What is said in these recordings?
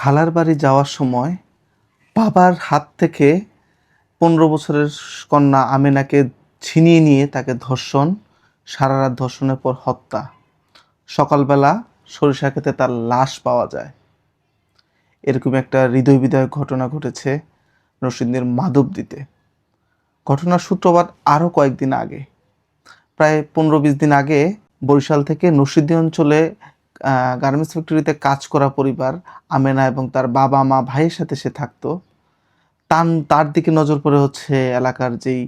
খালার বাড়ি যাওয়ার সময় বাবার হাত থেকে 15 বছরের কন্যা আমেনাকে ছিনিয়ে নিয়ে তাকে ধর্ষণ, সারা রাত ধর্ষণের পর হত্যা। সকালবেলা সরিষা ক্ষেতে তার লাশ পাওয়া যায়। এরকম একটা হৃদয় বিদারক ঘটনা ঘটেছে নরসিংদীর মাধবদীতে। ঘটনার সূত্রপাত আরও কয়েকদিন আগে, প্রায় 15-20 দিন আগে বরিশাল থেকে নরসিংদী অঞ্চলে গার্মেন্টস ফ্যাক্টরিতে কাজ করা পরিবার আমেনা এবং তার বাবা মা ভাইয়ের সাথে সে থাকতো। তার দিকে নজর পড়ে হচ্ছে এলাকার যেই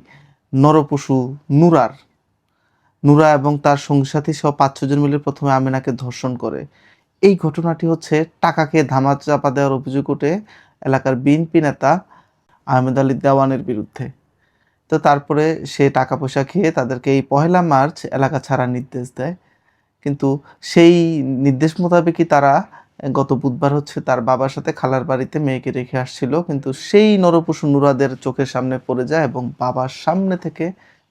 নরপশু নুরা এবং তার সঙ্গী সাথী সহ 5-6 জন মিলে প্রথমে আমেনাকে ধর্ষণ করে। এই ঘটনাটি হচ্ছে টাকাকে ধামাচাপা দেওয়ার অভিযোগ ওঠে এলাকার বিএনপি নেতা আহমেদ আলী দেওয়ানের বিরুদ্ধে। তো তারপরে সে টাকা পয়সা খেয়ে তাদেরকে এই 1 মার্চ এলাকা ছাড়ার নির্দেশ দেয়। কিন্তু সেই নির্দেশ মোতাবেকই তারা গত বুধবার হচ্ছে তার বাবার সাথে খালার বাড়িতে মেয়েকে রেখে আসছিল, কিন্তু সেই নরপশু নুরাদের চোখের সামনে পড়ে যায় এবং বাবার সামনে থেকে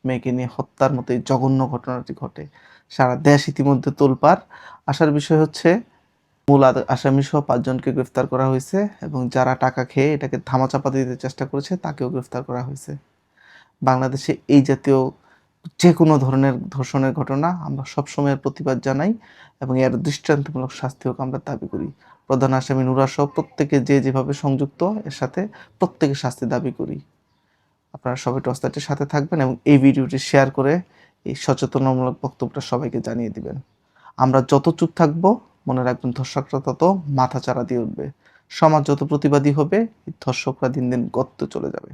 মেয়েকে নিয়ে হত্যার মতো এই জঘন্য ঘটনাটি ঘটে। সারা দেশ ইতিমধ্যে তোলপাড়। আসার বিষয় হচ্ছে মূল আসামি সহ 5 জনকে গ্রেফতার করা হয়েছে এবং যারা টাকা খেয়ে এটাকে ধামাচাপা দিতে চেষ্টা করেছে তাকেও গ্রেফতার করা হয়েছে। বাংলাদেশে এই জাতীয় যে কোনো ধরনের ধর্ষণের ঘটনা আমরা সবসময়ের প্রতিবাদ জানাই এবং এর দৃষ্টান্তমূলক শাস্তি হোক আমরা দাবি করি। প্রধান আসামি নুরা সহ প্রত্যেকে যে যেভাবে সংযুক্ত এর সাথে প্রত্যেকে শাস্তি দাবি করি। আপনারা সবাই টসলাইটের সাথে থাকবেন এবং এই ভিডিওটি শেয়ার করে এই সচেতনামূলক বক্তব্যটা সবাইকে জানিয়ে দিবেন। আমরা যত চুপ থাকবো, মনে রাখবেন ধর্ষকরা তত মাথা চাড়া দিয়ে উঠবে। সমাজ যত প্রতিবাদী হবে, এই ধর্ষকরা দিন দিন গর্তে চলে যাবে।